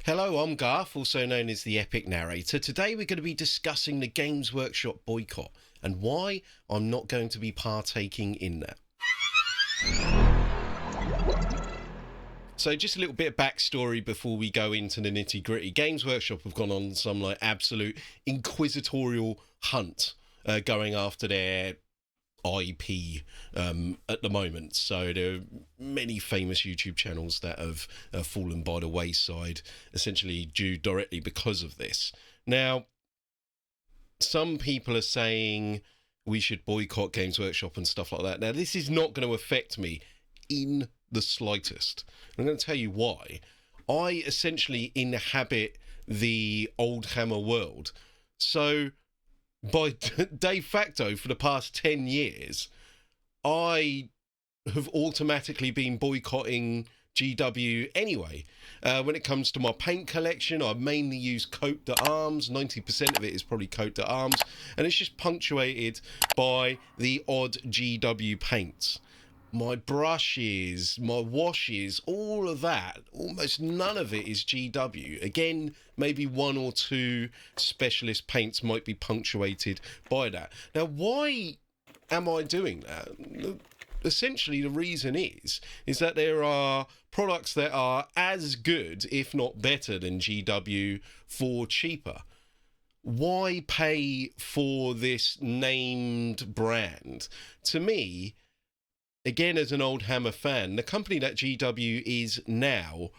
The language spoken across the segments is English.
Hello, I'm Garth, also known as the Epic Narrator. Today we're going to be discussing the Games Workshop boycott and why I'm not going to be partaking in that. So just a little bit of backstory before we go into the nitty gritty. Games Workshop have gone on some absolute inquisitorial hunt going after their IP at the moment. So there are many famous YouTube channels that have fallen by the wayside, essentially due directly because of this. Now, some people are saying we should boycott Games Workshop and stuff like that. Now, this is not going to affect me in the slightest. I'm going to tell you why. I essentially inhabit the old Hammer world. So by de facto, for the past 10 years, I have automatically been boycotting GW anyway. When it comes to my paint collection, I mainly use Coat d'Arms. 90% of it is probably Coat d'Arms, and it's just punctuated by the odd GW paints. My brushes, my washes, all of that, almost none of it is GW. Again, maybe one or two specialist paints might be punctuated by that. Now, why am I doing that? Essentially, the reason is that there are products that are as good, if not better, than GW for cheaper. Why pay for this named brand? To me, again, as an old Hammer fan, the company that GW is now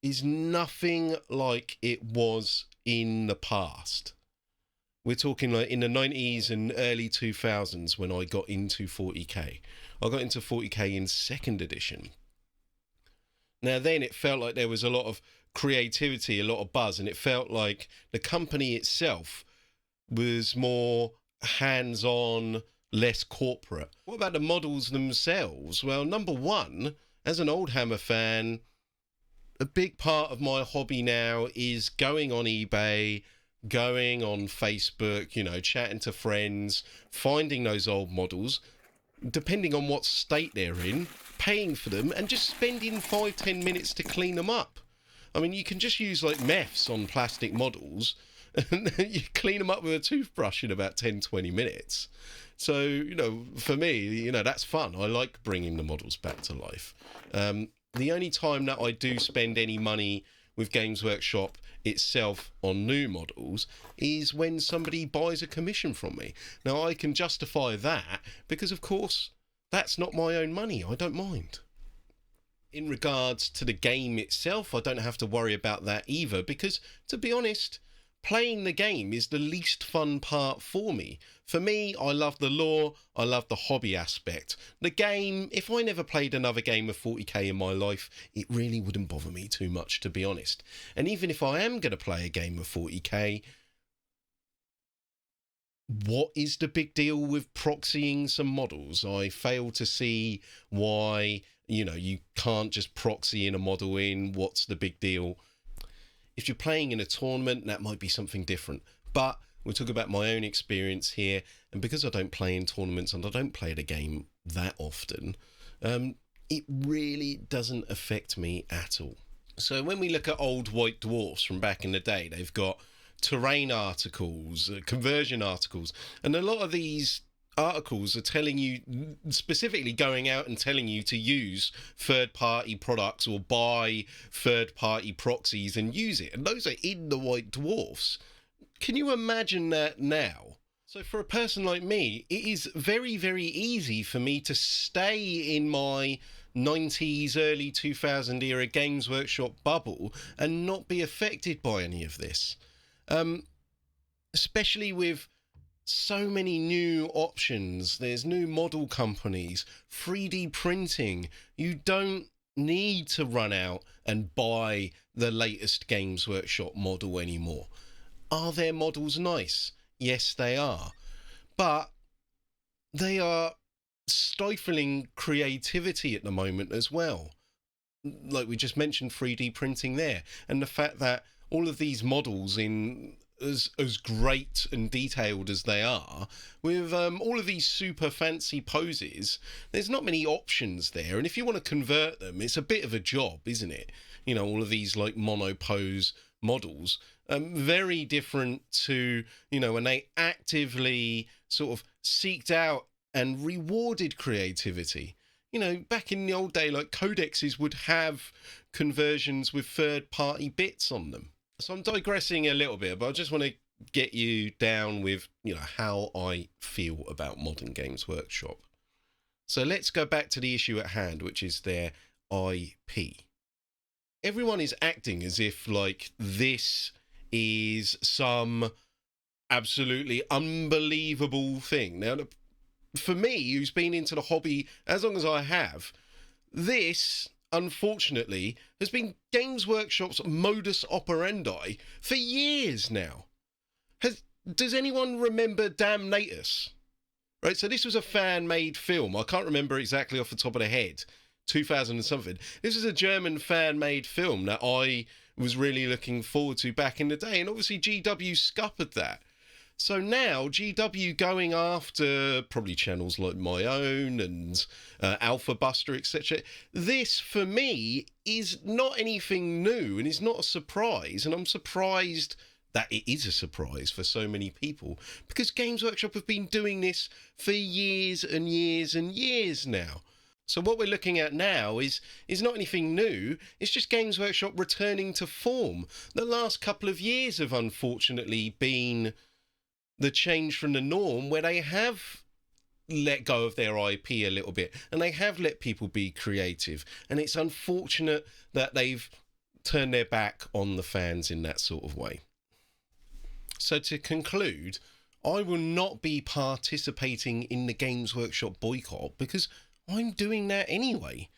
is nothing like it was in the past. We're talking like in the 90s and early 2000s when I got into 40k. I got into 40k in 2nd edition. Now then it felt like there was a lot of creativity, a lot of buzz, and it felt like the company itself was more hands-on, less corporate. What about the models themselves? Well, number one, as an old Hammer fan, a big part of my hobby now is going on eBay, going on Facebook, chatting to friends, finding those old models, depending on what state they're in, paying for them, and just spending 5-10 minutes to clean them up. I mean, you can just use like meths on plastic models, and you clean them up with a toothbrush in about 10-20 minutes. So, for me, that's fun. I like bringing the models back to life. The only time that I do spend any money with Games Workshop itself on new models is when somebody buys a commission from me. Now, I can justify that because, of course, that's not my own money. I don't mind. In regards to the game itself, I don't have to worry about that either because, to be honest, playing the game is the least fun part for me. For me, I love the lore, I love the hobby aspect. The game, if I never played another game of 40k in my life, it really wouldn't bother me too much, to be honest. And even if I am going to play a game of 40k, what is the big deal with proxying some models? I fail to see why, you can't just proxy in a model in. What's the big deal? If you're playing in a tournament, that might be something different. But we'll talk about my own experience here. And because I don't play in tournaments and I don't play the game that often, it really doesn't affect me at all. So when we look at old white dwarfs from back in the day, they've got terrain articles, conversion articles. And a lot of these articles are telling you, specifically going out and telling you to use third-party products or buy third-party proxies and use it. And those are in the white dwarfs. Can you imagine that now? So for a person like me, it is very, very easy for me to stay in my 90s, early 2000 era Games Workshop bubble and not be affected by any of this. Especially with so many new options. There's new model companies, 3D printing. You don't need to run out and buy the latest Games Workshop model anymore. Are their models nice? Yes, they are. But they are stifling creativity at the moment as well. Like we just mentioned 3D printing there. And the fact that all of these models in as great and detailed as they are, with all of these super fancy poses, there's not many options there. And if you want to convert them, it's a bit of a job, isn't it? You know, all of these like mono pose models, very different to, you know, when they actively sort of seeked out and rewarded creativity. You know, back in the old day, like codexes would have conversions with third-party bits on them. So I'm digressing a little bit, but I just want to get you down with, you know, how I feel about Modern Games Workshop. So let's go back to the issue at hand, which is their IP. Everyone is acting as if like this is some absolutely unbelievable thing. Now, for me, who's been into the hobby as long as I have, this, unfortunately, has been Games Workshop's modus operandi for years now. Does anyone remember Damnatus? Right, so this was a fan-made film. I can't remember exactly off the top of the head. 2000 and something. This is a German fan-made film that I was really looking forward to back in the day, and obviously GW scuppered that. So now GW going after probably channels like my own and Alpha Buster, etc. This, for me, is not anything new and is not a surprise. And I'm surprised that it is a surprise for so many people, because Games Workshop have been doing this for years and years and years now. So what we're looking at now is not anything new. It's just Games Workshop returning to form. The last couple of years have unfortunately been the change from the norm, where they have let go of their IP a little bit and they have let people be creative. And it's unfortunate that they've turned their back on the fans in that sort of way. So to conclude, I will not be participating in the Games Workshop boycott because I'm doing that anyway.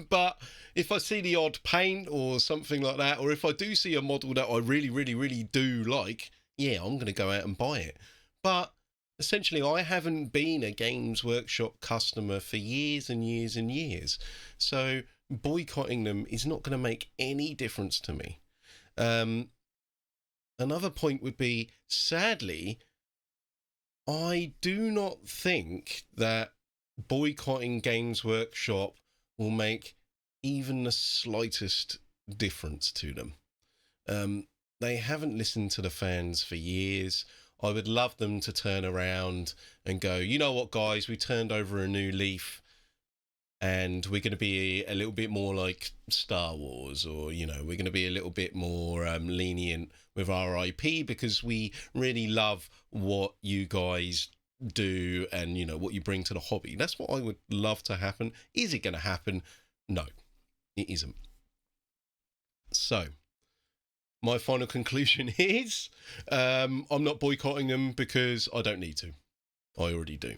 But if I see the odd paint or something like that, or if I do see a model that I really, really, really do like, yeah, I'm going to go out and buy it. But essentially, I haven't been a Games Workshop customer for years and years and years. So boycotting them is not going to make any difference to me. Another point would be, sadly, I do not think that boycotting Games Workshop will make even the slightest difference to them. They haven't listened to the fans for years. I would love them to turn around and go, you know what, guys, we turned over a new leaf and we're going to be a little bit more like Star Wars, or, you know, we're going to be a little bit more lenient with our IP because we really love what you guys do and, you know, what you bring to the hobby. That's what I would love to happen. Is it going to happen? No, it isn't. So my final conclusion is I'm not boycotting them because I don't need to. I already do.